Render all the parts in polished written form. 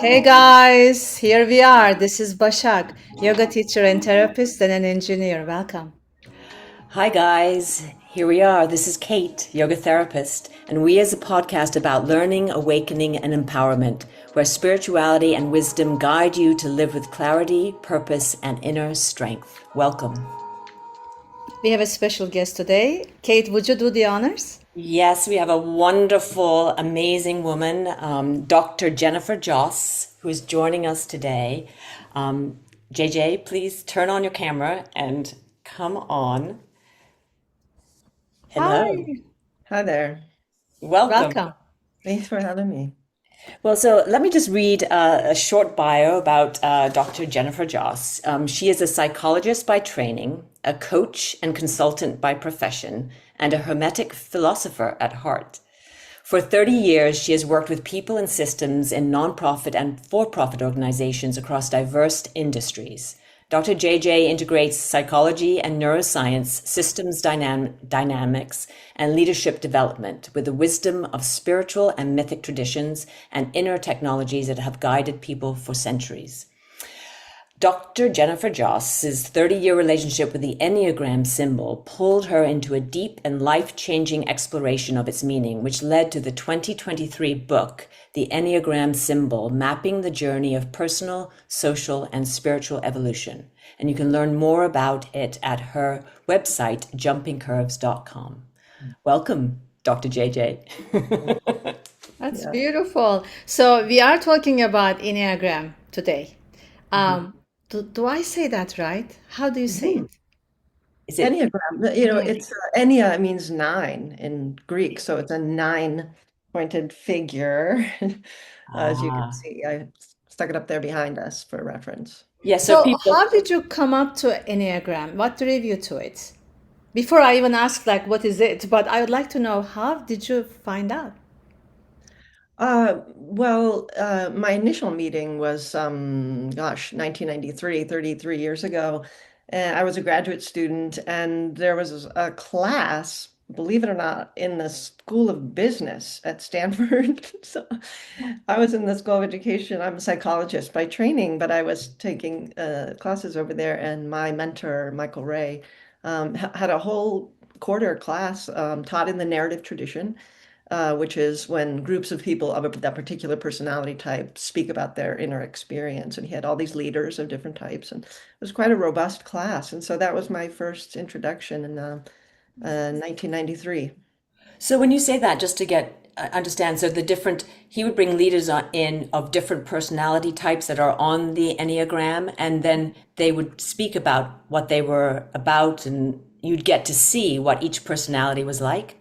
Hey guys, here we are. This is Bashak, yoga teacher and therapist and an engineer. Welcome. Hi, guys. Here we are. This is Kate, yoga therapist, and we is a podcast about learning, awakening, and empowerment, where spirituality and wisdom guide you to live with clarity, purpose, and inner strength. Welcome. We have a special guest today. Kate, would you do the honors? Yes, we have a wonderful, amazing woman, Dr. Jennifer Joss, who is joining us today. JJ, please turn on your camera and come on. Hello. Hi. Hi there. Welcome. Welcome. Thanks for having me. Well, so let me just read a short bio about Dr. Jennifer Joss. She is a psychologist by training, a coach and consultant by profession, and a Hermetic philosopher at heart. For 30 years, she has worked with people and systems in nonprofit and for-profit organizations across diverse industries. Dr. JJ integrates psychology and neuroscience, systems dynamics, and leadership development with the wisdom of spiritual and mythic traditions and inner technologies that have guided people for centuries. Dr. Jennifer Joss's 30-year relationship with the Enneagram symbol pulled her into a deep and life-changing exploration of its meaning, which led to the 2023 book, The Enneagram Symbol, Mapping the Journey of Personal, Social, and Spiritual Evolution. And you can learn more about it at her website, jumpingcurves.com. Welcome, Dr. JJ. That's Yeah. beautiful. So we are talking about Enneagram today. Do I say that right? How do you say Mhm. it? Is it? Enneagram, Enneagram. it's Ennea means nine in Greek, so it's a nine-pointed figure. As you can Ah, see, I stuck it up there behind us for reference. yeah, so So people. how did you come up to Enneagram? What drew you to it? Before I even ask like what is it, but I would like to know how did you find out? My initial meeting was, 1993, 33 years ago. And I was a graduate student, and there was a class, believe it or not, in the School of Business at Stanford. So I was in the School of Education. I'm a psychologist by training, but I was taking classes over there, and my mentor, Michael Ray, had a whole quarter class taught in the narrative tradition, which is when groups of people of that particular personality type speak about their inner experience. And he had all these leaders of different types, and it was quite a robust class. And so that was my first introduction in 1993. So when you say that, just to get understand, so the different he would bring leaders in of different personality types that are on the Enneagram, and then they would speak about what they were about, and you'd get to see what each personality was like.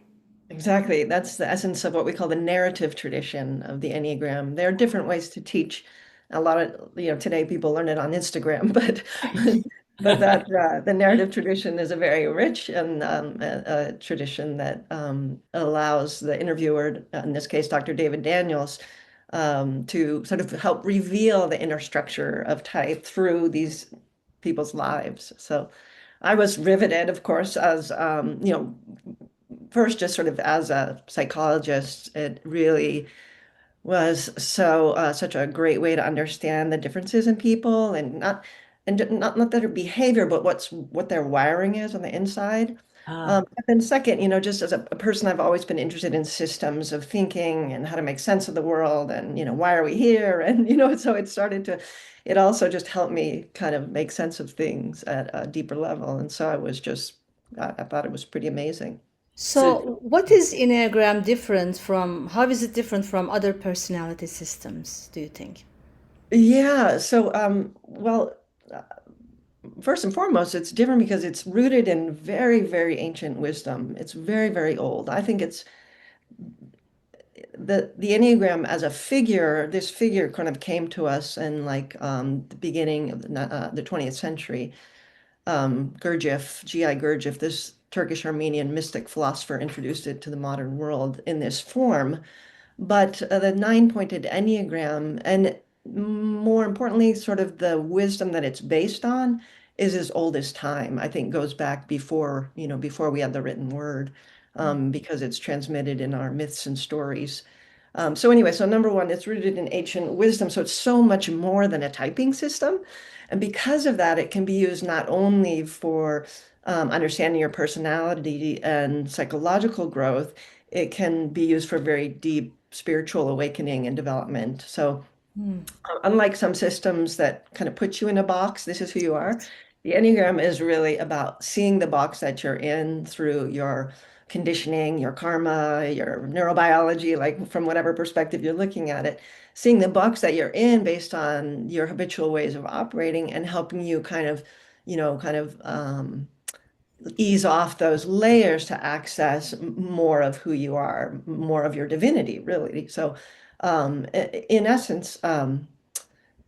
Exactly. That's the essence of what we call the narrative tradition of the Enneagram. There are different ways to teach. A lot of, today people learn it on Instagram, but that the narrative tradition is a very rich and a tradition that allows the interviewer, in this case, Dr. David Daniels, to sort of help reveal the inner structure of type through these people's lives. So I was riveted, of course, as first, just sort of as a psychologist, it really was such a great way to understand the differences in people, and not their behavior, but what their wiring is on the inside. Ah, And then second, just as a person, I've always been interested in systems of thinking and how to make sense of the world, and why are we here? And so it also just helped me kind of make sense of things at a deeper level. And so I thought it was pretty amazing. so So, what is Enneagram different from, how is it different from other personality systems, do you think? Yeah, so first and foremost, it's different because it's rooted in very, very ancient wisdom. It's very, very old. I think it's the Enneagram as a figure. This figure kind of came to us in like the beginning of the 20th century. Gurdjieff, G.I. Gurdjieff, this Turkish Armenian mystic philosopher, introduced it to the modern world in this form. But the nine-pointed Enneagram, and more importantly, sort of the wisdom that it's based on, is as old as time. I think goes back before we had the written word, because it's transmitted in our myths and stories. So anyway, so number one, it's rooted in ancient wisdom. So it's so much more than a typing system. And because of that, it can be used not only for understanding your personality and psychological growth, it can be used for very deep spiritual awakening and development. So Hmm. unlike some systems that kind of put you in a box, this is who you are. The Enneagram is really about seeing the box that you're in through your conditioning, your karma, your neurobiology, like from whatever perspective you're looking at it, seeing the box that you're in based on your habitual ways of operating and helping you kind of, ease off those layers to access more of who you are, more of your divinity, really. So, in essence,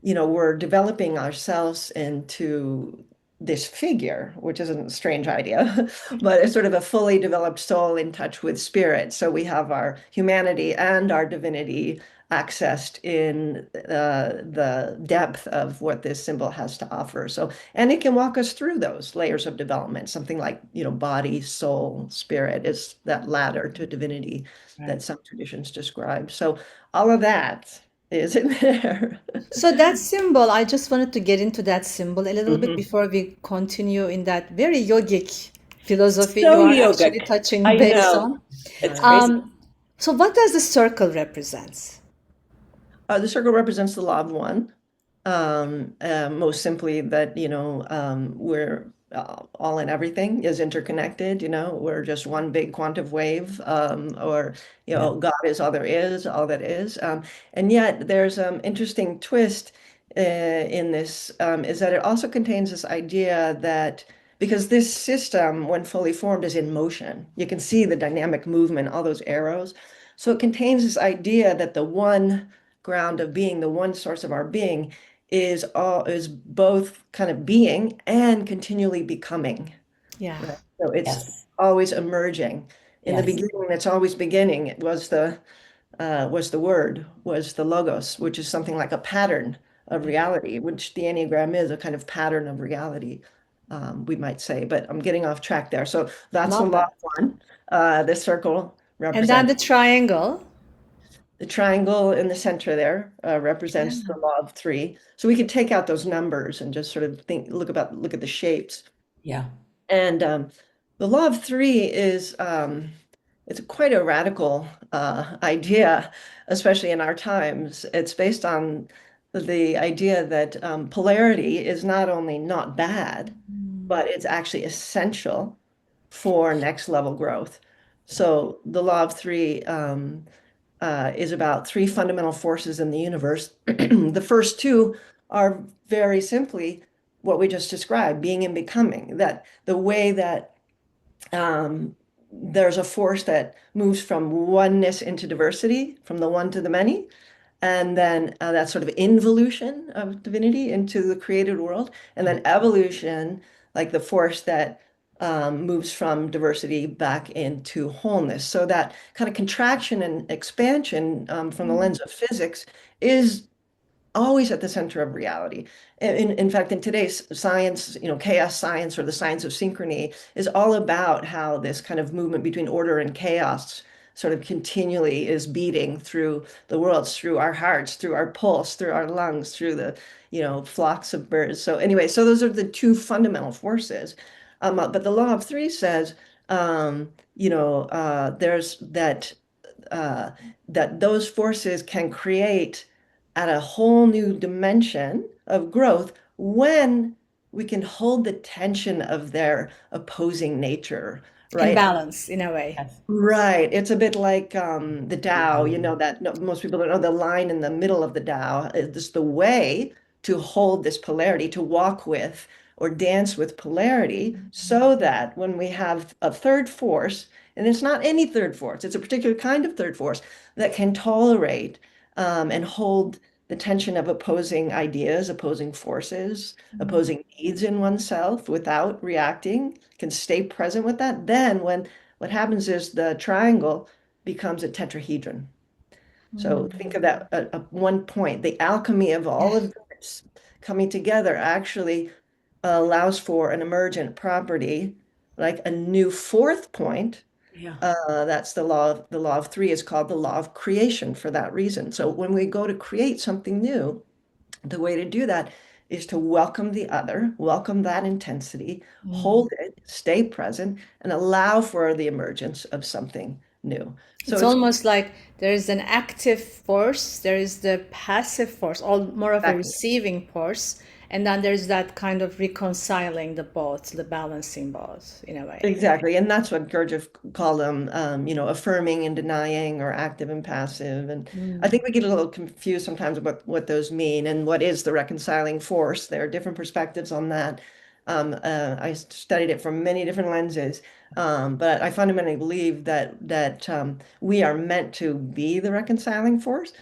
we're developing ourselves into this figure, which isn't a strange idea, but it's sort of a fully developed soul in touch with spirit. So we have our humanity and our divinity accessed in the depth of what this symbol has to offer. So, and it can walk us through those layers of development. Something like, body, soul, spirit is that ladder to divinity that Right. some traditions describe. So all of that is in there. So that symbol, I just wanted to get into that symbol a little bit Mhm. before we continue in that very yogic philosophy you So are actually yogic. touching I base know. on. It's Yeah. crazy. So what does the circle represent? The circle represents the law of one. Most simply that, we're all in everything is interconnected, we're just one big quantum wave, or, Yeah. God is all there is, all that is. And yet there's interesting twist in this, is that it also contains this idea that because this system, when fully formed, is in motion, you can see the dynamic movement, all those arrows. So it contains this idea that the one ground of being, the one source of our being, is both kind of being and continually becoming, Yeah. right? So it's Yes. always emerging. In the Yes. beginning, it's always beginning. It was the word, was the logos, which is something like a pattern of reality, which the Enneagram is a kind of pattern of reality, we might say. But I'm getting off track there. So that's the Love law that. of one. This circle And then represents the triangle. the triangle in the center there Yeah. represents the law of three. So we could take out those numbers and just sort of look at the shapes. Yeah. And the law of three is it's quite a radical idea, especially in our times. It's based on the idea that polarity is not only not bad, but it's actually essential for next level growth. So the law of three is about three fundamental forces in the universe. The first two are very simply what we just described, being and becoming. That the way that there's a force that moves from oneness into diversity, from the one to the many, and then that sort of involution of divinity into the created world, and then evolution, like the force that moves from diversity back into wholeness. So that kind of contraction and expansion from the lens of physics is always at the center of reality. In fact, in today's science, chaos science or the science of synchrony is all about how this kind of movement between order and chaos sort of continually is beating through the worlds, through our hearts, through our pulse, through our lungs, through the, flocks of birds. So anyway, so those are the two fundamental forces. But the law of three says, there's uh, that those forces can create at a whole new dimension of growth when we can hold the tension of their opposing nature, In right? balance, in a way. Yes. Right. It's a bit like the Tao, that no, most people don't know the line in the middle of the Tao is the way to hold this polarity, to walk with or dance with polarity, so that when we have a third force, and it's not any third force, it's a particular kind of third force that can tolerate and hold the tension of opposing ideas, opposing forces, opposing needs in oneself without reacting, can stay present with that. Then when what happens is the triangle becomes a tetrahedron. So think of that at one point. The alchemy of Yeah. all of this coming together actually allows for an emergent property, like a new fourth point, Yeah. That's the law of three is called the law of creation for that reason. So when we go to create something new, the way to do that is to welcome the other, welcome that intensity, Mm. hold it, stay present, and allow for the emergence of something new. So It's it's almost like there is an active force, there is the passive force, all more of a exactly. receiving force, and then there's that kind of reconciling the both, the balancing both in a way. Exactly. And that's what Gurdjieff called them, affirming and denying or active and passive. And I Mm. think we get a little confused sometimes about what those mean and what is the reconciling force. There are different perspectives on that. I studied it from many different lenses, but I fundamentally believe that we are meant to be the reconciling force,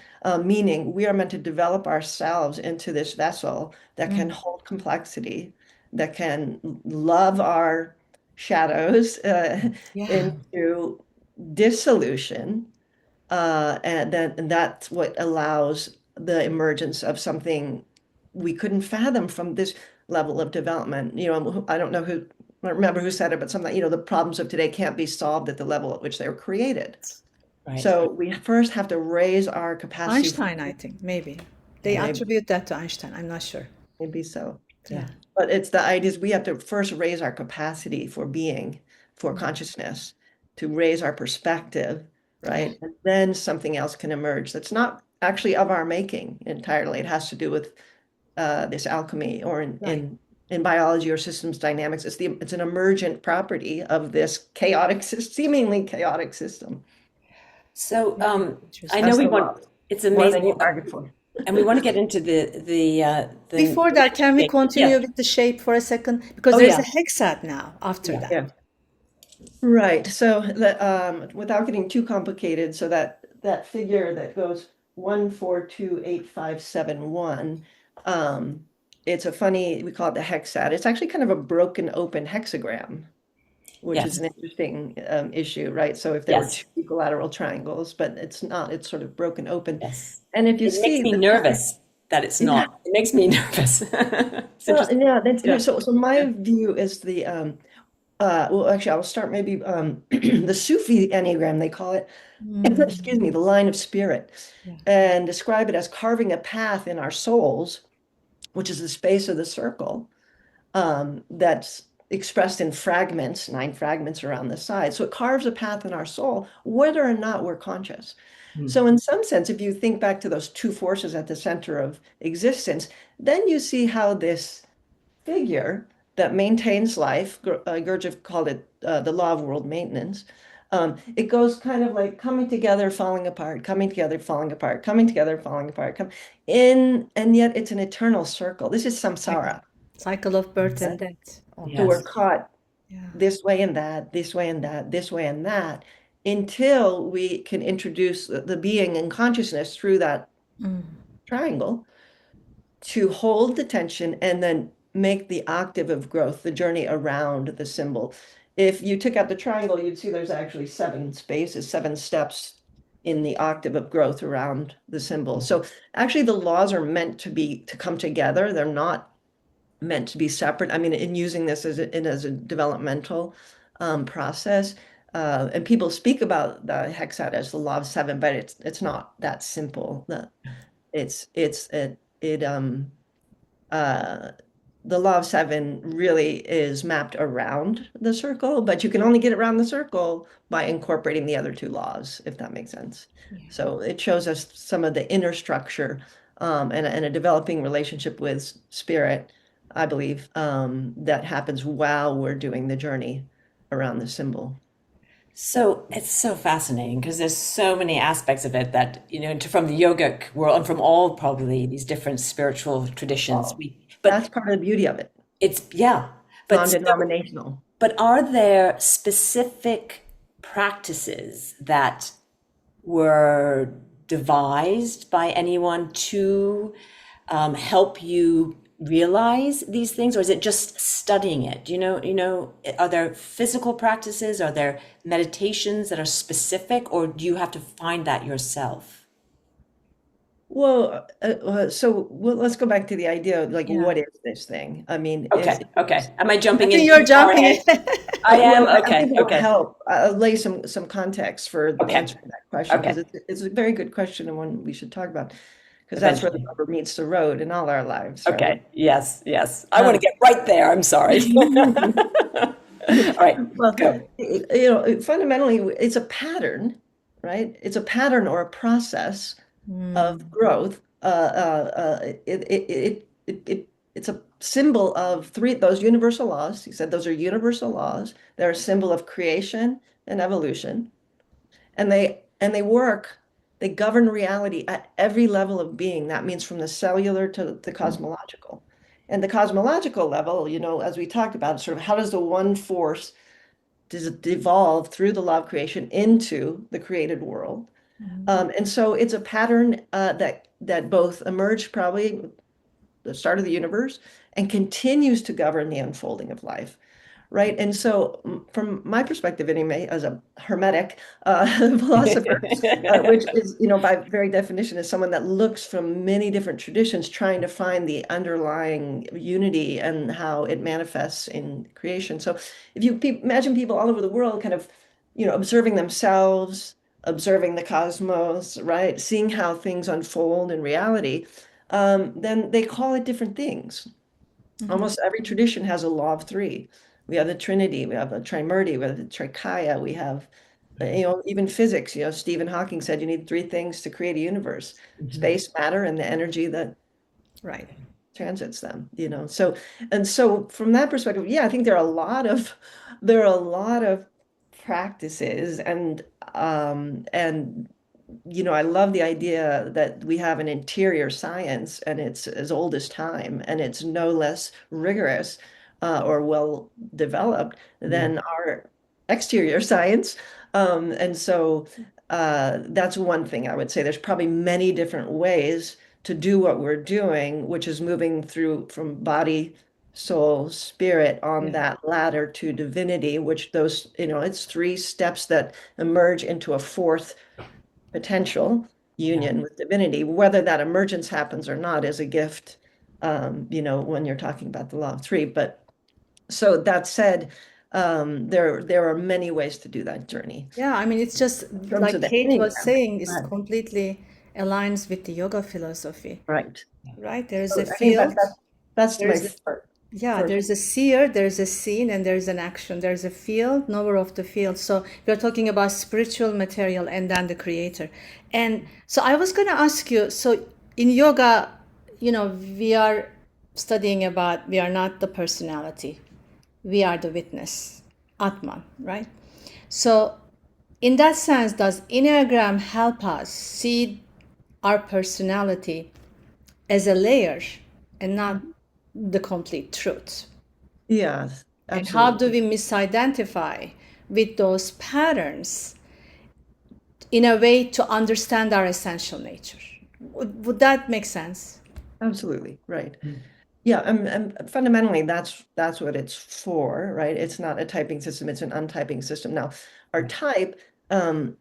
meaning we are meant to develop ourselves into this vessel that can Mm. hold complexity, that can love our shadows Yeah. into dissolution, and that's what allows the emergence of something we couldn't fathom from this level of development. I don't know who, I don't remember who said it, but something, the problems of today can't be solved at the level at which they were created. Right. So we first have to raise our capacity, Einstein, I think, maybe. They Yeah. maybe, attribute that to Einstein. I'm not sure. maybe so. Yeah. Yeah. But it's the idea is we have to first raise our capacity for being, for Mm. consciousness, to raise our perspective, Yeah. right? And then something else can emerge that's not actually of our making entirely. It has to do with this alchemy, or in, Right. in in biology or systems dynamics. It's an emergent property of this seemingly chaotic system. So Very I interesting. know That's we the want, love, it's more than amazing, you bargained for. and we want to get into the Before that, can we yeah. continue with the shape for a second? Because Oh there's a yeah. hexad now after Yeah. that. Yeah. Right. So without getting too complicated, so that figure that goes 1428571, um, it's a funny, we call it the hexad. It's actually kind of a broken open hexagram, which is Yes. an interesting issue, right? So if there were Yes. two equilateral triangles, but it's not, it's sort of broken open. Yes. And if you It makes see me the figure, nervous that it's yeah, not. It makes me nervous. It's well, interesting. yeah, Yeah. so my view is well, actually, I'll start maybe the Sufi Enneagram, they call it, excuse Mm. me, the line of spirit, Yeah. and describe it as carving a path in our souls, which is the space of the circle, that's expressed in fragments, 9 fragments around the side. So it carves a path in our soul, whether or not we're conscious. Hmm. So, in some sense, if you think back to those two forces at the center of existence, then you see how this figure that maintains life, Gurdjieff called it the law of world maintenance. It goes kind of like coming together, falling apart, coming together, falling apart, coming together, falling apart, and yet it's an eternal circle. This is Cycle. samsara. Cycle of birth Yes. and death So we're Yes. almost. caught Yeah. this way and that, this way and that, this way and that, until we can introduce the being and consciousness through that Mm. triangle to hold the tension and then make the octave of growth, the journey around the symbol. If you took out the triangle, you'd see there's actually 7 spaces, 7 steps in the octave of growth around the symbol. So actually the laws are meant to come together. They're not meant to be separate. I mean, in using this as a developmental process, and people speak about the hexad as the law of seven, but it's not that simple. It's it uh the law of seven really is mapped around the circle, but you can only get around the circle by incorporating the other two laws, if that makes sense. Yeah. So it shows us some of the inner structure, and a developing relationship with spirit, I believe, that happens while we're doing the journey around the symbol. So it's so fascinating because there's so many aspects of it that, from the yogic world and from all probably these different spiritual traditions. Well, But that's part of the beauty of it, it's, yeah. But so, non-denominational. but are there specific practices that were devised by anyone to help you realize these things, or is it just studying it? Are there physical practices? Are there meditations that are specific, or do you have to find that yourself? let's go back to the idea of like, Yeah. what is this thing? I mean, Okay, okay. Am I I jumping think in you're too far jumping ahead? it. I well, am. I Okay, think it will okay, help lay some context for okay, answering that question because okay. it's a very good question and one we should talk about because that's where the Eventually. rubber meets the road in all our lives, right? Okay. Yes, yes. I want to Um, get right there. I'm sorry. All right, Well, go. fundamentally, it's a pattern, right? It's a pattern or a process of Hmm. growth. It's a symbol of three, those universal laws. He said those are universal laws. They're a symbol of creation and evolution, and they work. They govern reality at every level of being. That means from the cellular to the cosmological. And the cosmological level, as we talked about, sort of how does the one force evolve through the law of creation into the created world. And so it's a pattern that both emerged probably at the start of the universe and continues to govern the unfolding of life. Right. And so, from my perspective, anyway, as a hermetic philosopher, which is, by very definition, is someone that looks from many different traditions, trying to find the underlying unity and how it manifests in creation. So, if you imagine people all over the world kind of, observing themselves, observing the cosmos, right, seeing how things unfold in reality, then they call it different things. Mhm. Almost every tradition has a law of three. We have the Trinity, we have the Trimurti, we have the Trikaya, we have, even physics. Stephen Hawking said you need three things to create a universe: Mhm. space, matter, and the energy that Right. transits them, So from that perspective, yeah, I think there are a lot of practices and I love the idea that we have an interior science and it's as old as time and it's no less rigorous or well developed Yeah. than our exterior science. And so that's one thing I would say. There's probably many different ways to do what we're doing, which is moving through from body, soul, spirit on Yeah. that ladder to divinity, which it's three steps that emerge into a fourth potential Yeah. union with divinity. Whether that emergence happens or not is a gift, when you're talking about the law of three. But so that said, there are many ways to do that journey. Yeah, I mean, it's just In terms like of the Kate was Enneagram, saying, go it's ahead. completely aligns with the yoga philosophy, Right. right? There is a So I think field, that's there my is a, yeah, first. there's a seer, there's a scene, and there's an action. There's a field, knower of the field. So we're talking about spiritual material and then the creator. And so I was going to ask you, so in yoga, we are studying about we are not the personality, we are the witness, Atman, right? So in that sense, does Enneagram help us see our personality as a layer and not the complete truth? Yes, And how do absolutely. we misidentify with those patterns in a way to understand our essential nature? Would that make sense? Absolutely. Right. Yeah, and fundamentally that's what it's for, right? It's not a typing system, it's an untyping system. Now, our type, um,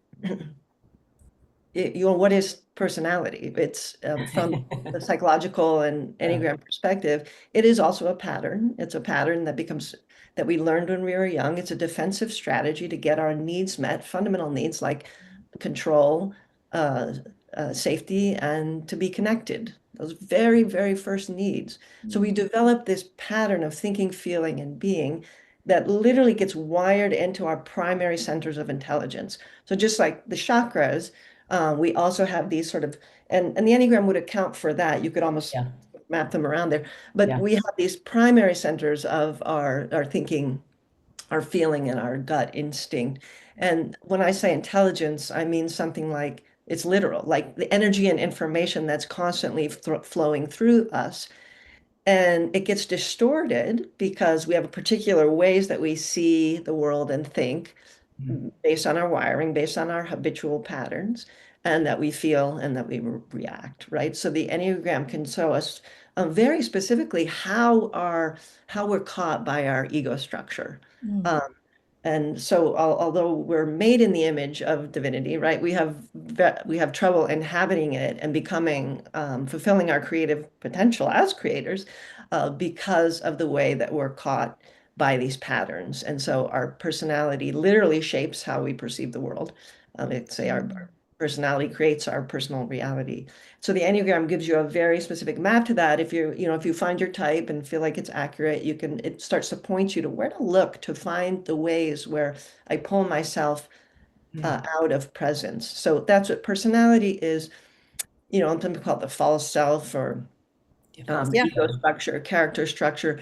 what is personality? It's from the psychological and Enneagram perspective, it is also a pattern. It's a pattern that we learned when we were young. It's a defensive strategy to get our needs met, fundamental needs like control, uh, safety, and to be connected. Those very, very first needs. So we develop this pattern of thinking, feeling, and being that literally gets wired into our primary centers of intelligence. So just like the chakras, we also have these sort of, and the Enneagram would account for that. You could almost Yeah. map them around there. But Yeah. we have these primary centers of our thinking, our feeling, and our gut instinct. And when I say intelligence, I mean something like it's literal, like the energy and information that's constantly flowing through us. And it gets distorted because we have particular ways that we see the world and think based on our wiring, based on our habitual patterns, and that we feel and that we react, right? So the Enneagram can show us very specifically how we're caught by our ego structure. Um, And so, although we're made in the image of divinity, right, we have trouble inhabiting it and becoming fulfilling our creative potential as creators because of the way that we're caught by these patterns. And so, our personality literally shapes how we perceive the world. It's say our personality creates our personal reality. So the Enneagram gives you a very specific map to that. If if you find your type and feel like it's accurate, it starts to point you to where to look to find the ways where I pull myself out of presence. So that's what personality is, some people call it the false self or Yeah, false Yeah, ego ego. structure, character structure.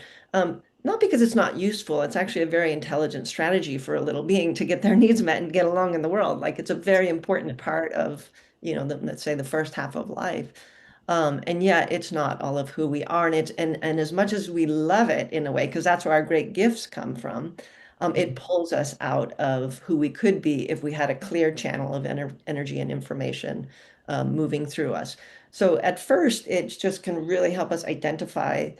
Not because it's not useful, it's actually a very intelligent strategy for a little being to get their needs met and get along in the world. Like it's a very important part of, let's say the first half of life. And yet it's not all of who we are. And as much as we love it in a way, because that's where our great gifts come from, it pulls us out of who we could be if we had a clear channel of energy and information moving through us. So at first, it just can really help us identify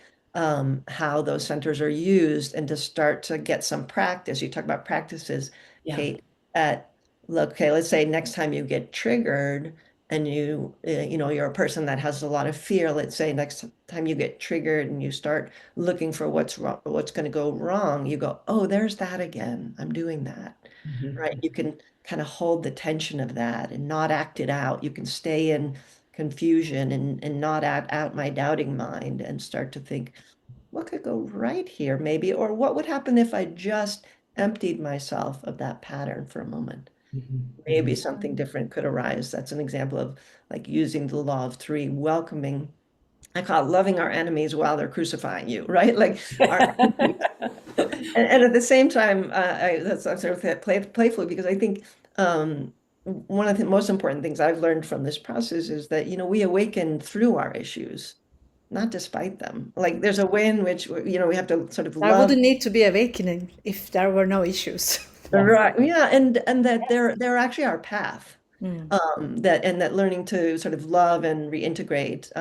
how those centers are used and to start to get some practice. You talk about practices, Yeah. Kate, at look, okay, let's say next time you get triggered and you're a person that has a lot of fear. Let's say next time you get triggered and you start looking for what's wrong, what's going to go wrong, you go, oh, there's that again. I'm doing that, right? Mhm. You can kind of hold the tension of that and not act it out. You can stay in confusion and not act out my doubting mind and start to think, what could go right here, maybe? Or what would happen if I just emptied myself of that pattern for a moment? Mhm. Maybe Mhm. something different could arise. That's an example of like using the law of three, welcoming. I call it loving our enemies while they're crucifying you, right? Like our and at the same time, I'm sort of playfully because I think one of the most important things I've learned from this process is that we awaken through our issues, not despite them. Like there's a way in which we have to sort of there love. wouldn't need to be awakening if there were no issues. Yes. Right. Yeah, and that they're actually our path. Mm. That learning to sort of love and reintegrate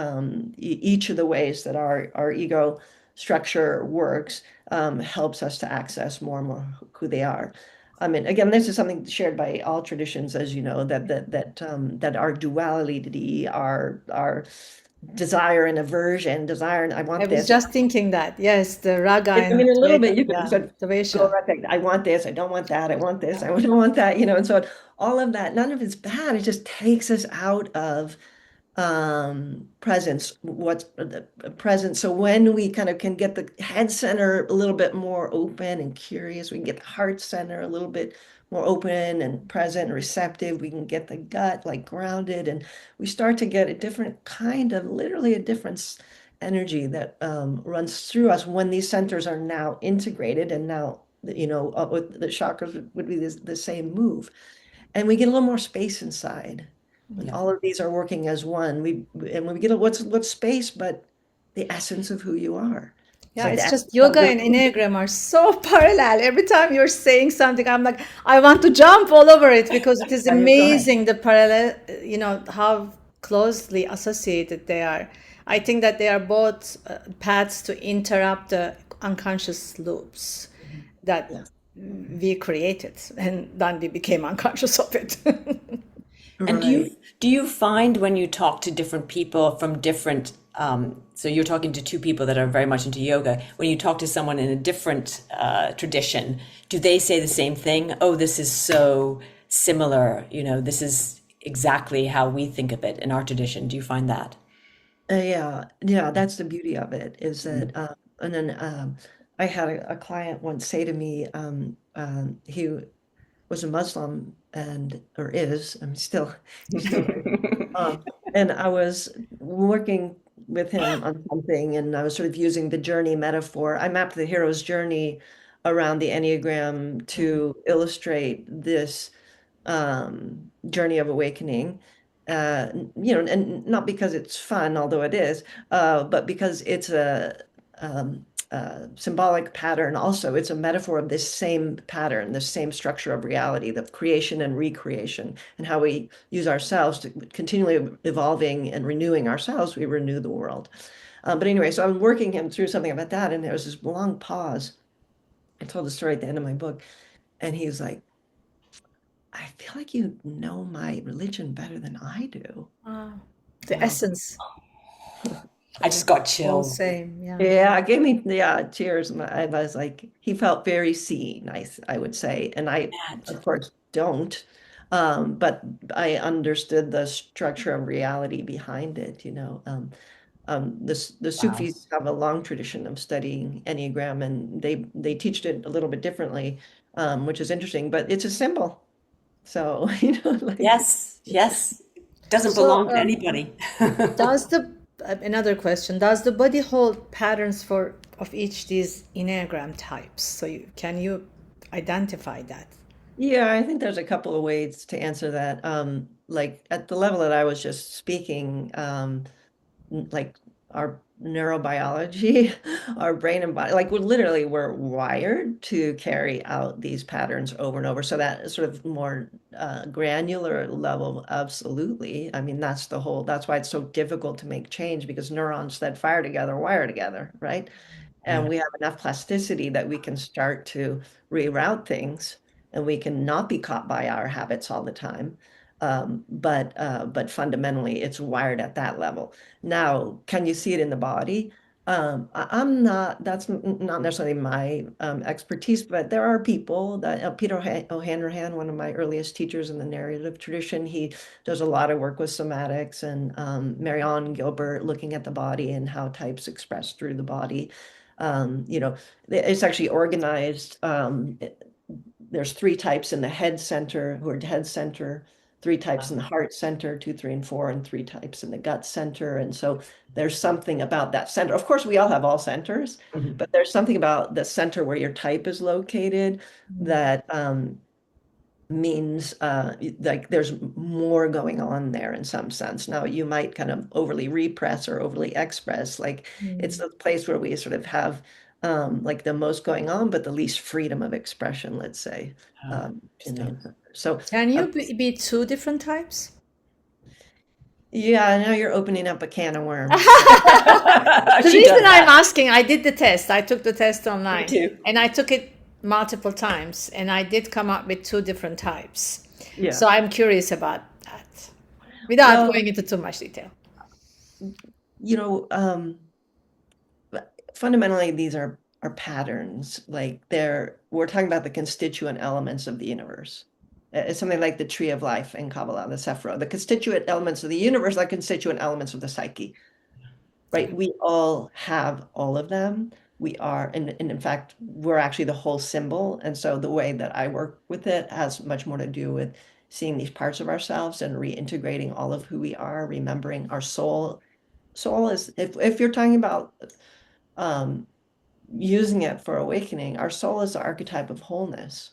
each of the ways that our ego structure works helps us to access more and more who they are. I mean, again, this is something shared by all traditions, as you know, that our duality, our desire and aversion, desire and I I want was this. just thinking that. Yes, the raga I and mean, a little bit, Dveda. you can Yeah, sort of go Dvesha. right back. I want this. I don't want that. I want this. I don't want that. And so all of that, none of it's bad. It just takes us out of presence. What's the presence? So when we kind of can get the head center a little bit more open and curious, we can get the heart center a little bit more open and present and receptive. We can get the gut like grounded, and we start to get a different kind of, literally a different energy that runs through us when these centers are now integrated and now with the chakras would be the same move and we get a little more space inside when Yeah. all of these are working as one when we get what's space but the essence of who you are. It's Yeah, like the it's essence just of yoga the and Enneagram are so parallel. Every time you're saying something, I'm like, I want to jump all over it because it is yeah, you go ahead. amazing the parallel, how closely associated they are. I think that they are both paths to interrupt the unconscious loops that Yes. we created and then we became unconscious of it. And Right. do you find when you talk to different people from different so you're talking to two people that are very much into yoga, when you talk to someone in a different tradition, do they say the same thing? Oh, this is so similar, this is exactly how we think of it in our tradition. Do you find that? Yeah, that's the beauty of it is Mm. that and then I had a client once say to me he was a Muslim and or is I'm still is. And I was working with him on something, and I was sort of using the journey metaphor. I mapped the hero's journey around the Enneagram to illustrate this journey of awakening. And not because it's fun, although it is, but because it's a symbolic pattern. Also, it's a metaphor of this same pattern, this same structure of reality, the creation and recreation, and how we use ourselves to continually evolving and renewing ourselves. We renew the world. But anyway, so I'm working him through something about that, and there was this long pause. I told the story at the end of my book And he was like, I feel like you know my religion better than I do. Wow. The Wow. essence, I just got all chills. same. Yeah. Yeah, it gave me, yeah, tears. I was like, he felt very seen, I would say. And I, of Imagine. course, don't. But I understood the structure of reality behind it, you know. The Wow. Sufis have a long tradition of studying Enneagram, and they teach it a little bit differently, which is interesting, but it's a symbol. So, you know, like, Yes, yes. Doesn't So, belong to anybody. does the another question? Does the body hold patterns for of each these enneagram types? So, can you identify that? yeah, I think there's a couple of ways to answer that. Like at the level that I was just speaking, like our neurobiology, our brain and body, like we're wired to carry out these patterns over and over. So that sort of more granular level, absolutely. I mean, that's why it's so difficult to make change because neurons that fire together wire together, right? Yeah. And we have enough plasticity that we can start to reroute things and we can not be caught by our habits all the time. But fundamentally, it's wired at that level. Now, can you see it in the body? I'm not, not necessarily my expertise, but there are people that Peter O'Hanrahan, one of my earliest teachers in the narrative tradition, he does a lot of work with somatics, and Marianne Gilbert looking at the body and how types express through the body. You know, it's actually organized. There's three types in the head center who are head center, three types in the heart center, two, three, and four, and three types in the gut center. And so there's something about that center. Of course, we all have all centers, Mhm. but there's something about the center where your type is located that means like there's more going on there in some sense. Now, you might kind of overly repress or overly express, like it's Mm. the place where we sort of have like the most going on, but the least freedom of expression, let's say, Oh, in interesting. those. So, Can uh, you be two different types? yeah, now you're opening up a can of worms. The She reason does I'm that. asking, I did the test. I took the test Me online too. and I took it multiple times and I did come up with two different types. Yeah. So I'm curious about that without Well, going into too much detail. you know, fundamentally these are patterns. Like we're talking about the constituent elements of the universe. It's something like the tree of life in Kabbalah, the Sephirah. The constituent elements of the universe are constituent elements of the psyche, right? We all have all of them. We are, and in fact, we're actually the whole symbol. And so the way that I work with it has much more to do with seeing these parts of ourselves and reintegrating all of who we are, remembering our soul. Soul is, if you're talking about um, using it for awakening, our soul is the archetype of wholeness,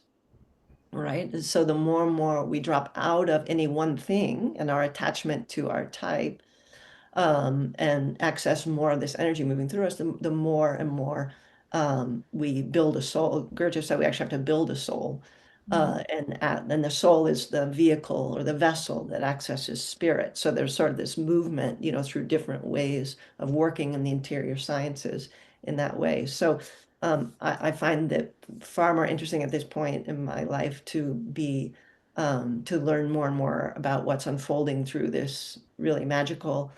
right? And so the more and more we drop out of any one thing and our attachment to our type, and access more of this energy moving through us, the more and more we build a soul. Goethe said we actually have to build a soul. And the soul is the vehicle or the vessel that accesses spirit. So there's sort of this movement, through different ways of working in the interior sciences in that way. So I find that far more interesting at this point in my life to learn more and more about what's unfolding through this really magical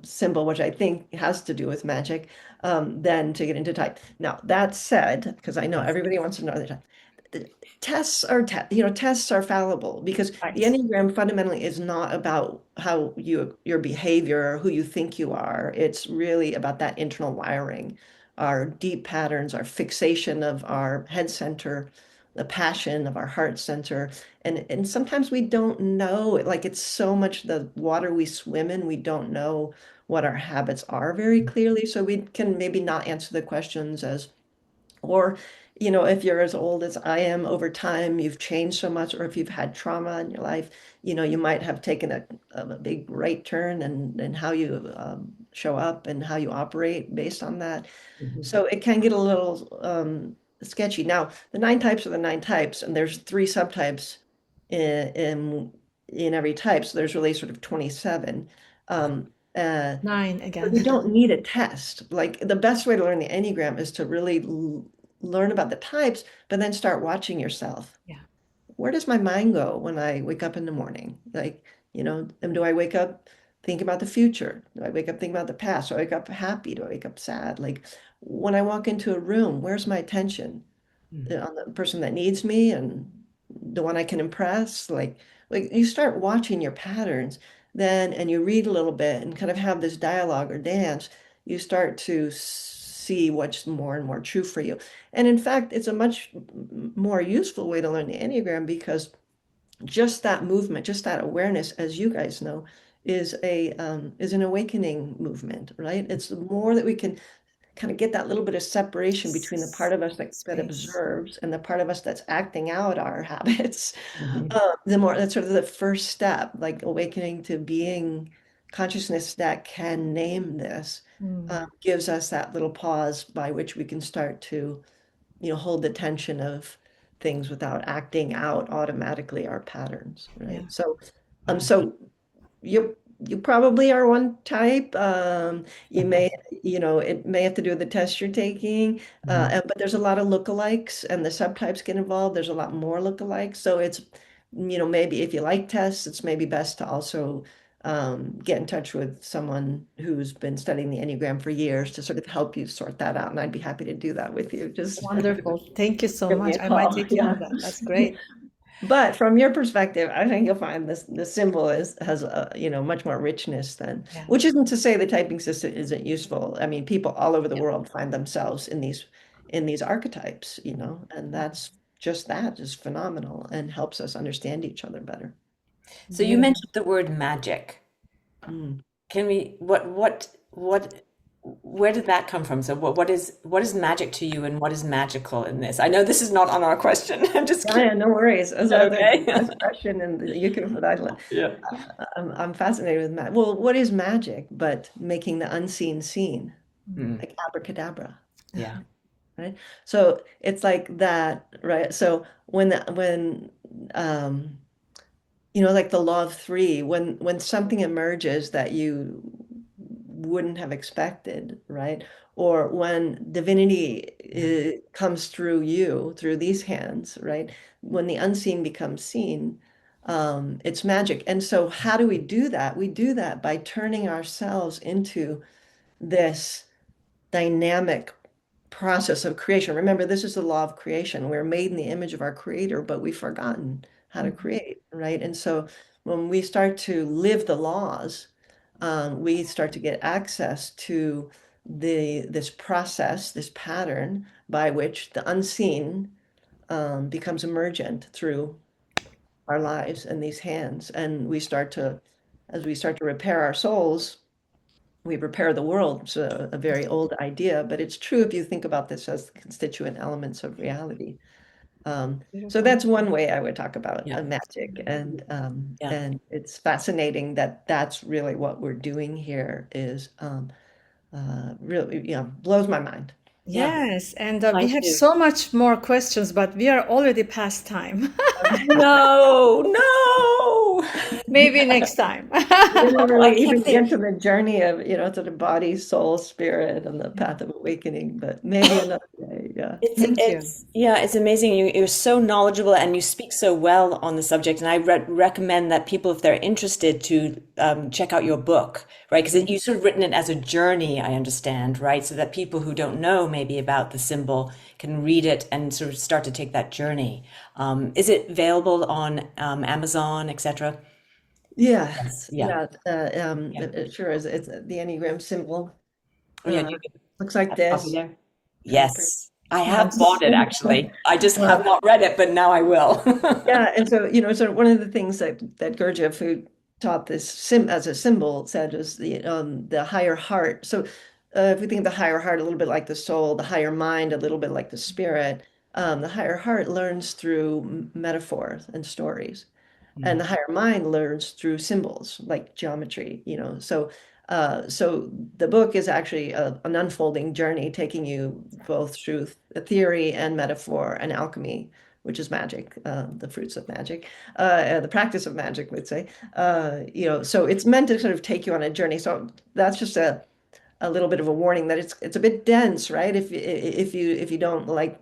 symbol, which I think has to do with magic, than to get into type. Now, that said, because I know Yes. everybody wants to know the type, the tests are fallible because the Right. Enneagram fundamentally is not about how your behavior or who you think you are. It's really about that internal wiring, our deep patterns, our fixation of our head center, the passion of our heart center. And sometimes we don't know, like it's so much the water we swim in, we don't know what our habits are very clearly. So we can maybe not answer the questions as, or, if you're as old as I am over time, you've changed so much, or if you've had trauma in your life, you might have taken a big right turn and how you show up and how you operate based on that. Mhm. So it can get a little sketchy. Now, the nine types are the nine types, and there's three subtypes in every type. So there's really sort of 27. Uh, Nine but again. we don't need a test. Like the best way to learn the Enneagram is to really learn about the types, but then start watching yourself. Yeah. Where does my mind go when I wake up in the morning? Like, do I wake up thinking about the future? Do I wake up thinking about the past? Do I wake up happy? Do I wake up sad? Like when I walk into a room, where's my attention? Mm. On the person that needs me and the one I can impress. Like you start watching your patterns then and you read a little bit and kind of have this dialogue or dance, you start to see what's more and more true for you. And in fact, it's a much more useful way to learn the Enneagram because just that movement, just that awareness, as you guys know, is an awakening movement, right? It's the more that we can kind of get that little bit of separation between the part of us that Space. observes and the part of us that's acting out our habits, Mhm. the more that's sort of the first step, like awakening to being consciousness that can name this, Mm. gives us that little pause by which we can start to, hold the tension of things without acting out automatically our patterns, Yeah. right? So, Yeah. so you probably are one type. You may, it may have to do with the test you're taking, Mhm. but there's a lot of lookalikes, and the subtypes get involved. There's a lot more lookalikes, so it's, maybe if you like tests, it's maybe best to also get in touch with someone who's been studying the Enneagram for years to sort of help you sort that out. And I'd be happy to do that with you. Just Wonderful. Thank you so give me much. a I might call. take you on Yeah. that. That's great. But from your perspective, I think you'll find this the symbol has much more richness than, Yeah. which isn't to say the typing system isn't useful. I mean, people all over the world find themselves in these archetypes, and that's just phenomenal and helps us understand each other better. So you Beautiful. mentioned the word magic. Mm. Can we, where did that come from? So what is magic to you and what is magical in this? I know this is not on our question. I'm just Yeah, curious. yeah, no worries. That's a Okay. nice question, and you can. But Yeah. I'm fascinated with magic. Well, what is magic but making the unseen seen, Mm. Mm. like abracadabra? Yeah. Right? So it's like that, right? So when um like the law of three, when something emerges that you wouldn't have expected, right? Or when divinity comes through you, through these hands, right? When the unseen becomes seen, it's magic. And so how do we do that? We do that by turning ourselves into this dynamic process of creation. Remember, this is the law of creation. We're made in the image of our creator, but we've forgotten how to Mhm. create, right? And so when we start to live the laws, we start to get access to this process, this pattern by which the unseen becomes emergent through our lives and these hands. And as we start to repair our souls, we repair the world. It's a very old idea, but it's true if you think about this as the constituent elements of reality. So Beautiful. that's one way I would talk about Yeah. magic, and Yeah. it's fascinating that that's really what we're doing here is really, blows my mind. Yeah. Yes, and we Mine have too. so much more questions, but we are already past time. No, no. Maybe next time. We didn't I really keep even thinking. get to the journey of, to the body, soul, spirit, and the path of awakening, but maybe another day. Yeah. It's Thank you. it's yeah, it's amazing. You're so knowledgeable and you speak so well on the subject. And I recommend that people, if they're interested, to check out your book, right? Because you sort of written it as a journey, I understand, right? So that people who don't know maybe about the symbol can read it and sort of start to take that journey. Is it available on Amazon, etc.? Yes, Yes. Yeah. yeah, Yeah. it sure is. It's the Enneagram symbol. Oh yeah. Uh, You can looks like have a copy this. there. Kind of pretty. Yes. I have Yes. bought it actually. I just have Well, not read it, but now I will. yeah, and so so one of the things that Gurdjieff, who taught this sim as a symbol, said is the higher heart. So if we think of the higher heart a little bit like the soul, the higher mind a little bit like the spirit, the higher heart learns through metaphors and stories. And Mm, the higher mind learns through symbols like geometry. So the book is actually an unfolding journey taking you both through theory and metaphor and alchemy, which is magic, the fruits of magic, the practice of magic, we'd say. So it's meant to sort of take you on a journey. So that's just a little bit of a warning that it's a bit dense, right? If you don't like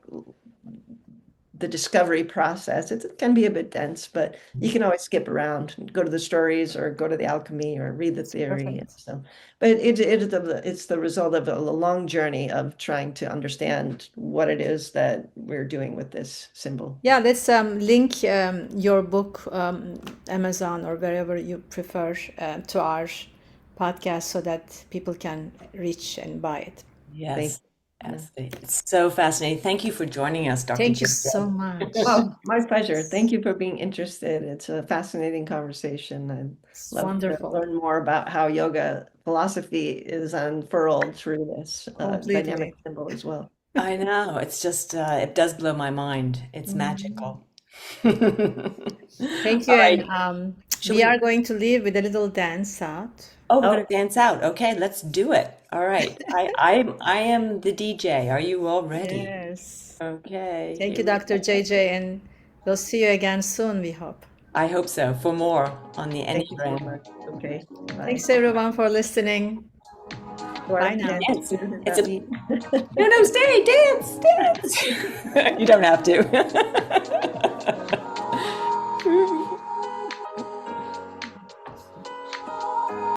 the discovery process, it can be a bit dense, but you can always skip around, go to the stories or go to the alchemy or read the theory. And Perfect. so, but it's the result of a long journey of trying to understand what it is that we're doing with this symbol. Yeah, let's link your book, Amazon or wherever you prefer, to our podcast so that people can reach and buy it. Thank Yes, you. yes. It's so fascinating. Thank you for joining us, Dr. Thank you JJ. so much. Oh, my pleasure. Thank you for being interested. It's a fascinating conversation. I'd It's love to wonderful. learn more about how yoga philosophy is unfurled through this dynamic Completely. symbol as well. I know. It's just, it does blow my mind. It's Mhm. magical. All Thank you. And right. Should we we? are going to leave with a little dance out. Oh, we're Oh, gonna dance out. Okay, let's do it. All right. I am the DJ. Are you all ready? Yes. Okay, Thank you, here we Dr. go. JJ, and we'll see you again soon, we hope. I hope so. For more on the thank you so Enneagram. much. Okay, bye. Thanks, everyone, for listening. Do I Bye have to now. dance Dance. too? Does It's that a mean? no, no, stay, dance, dance. You don't have to.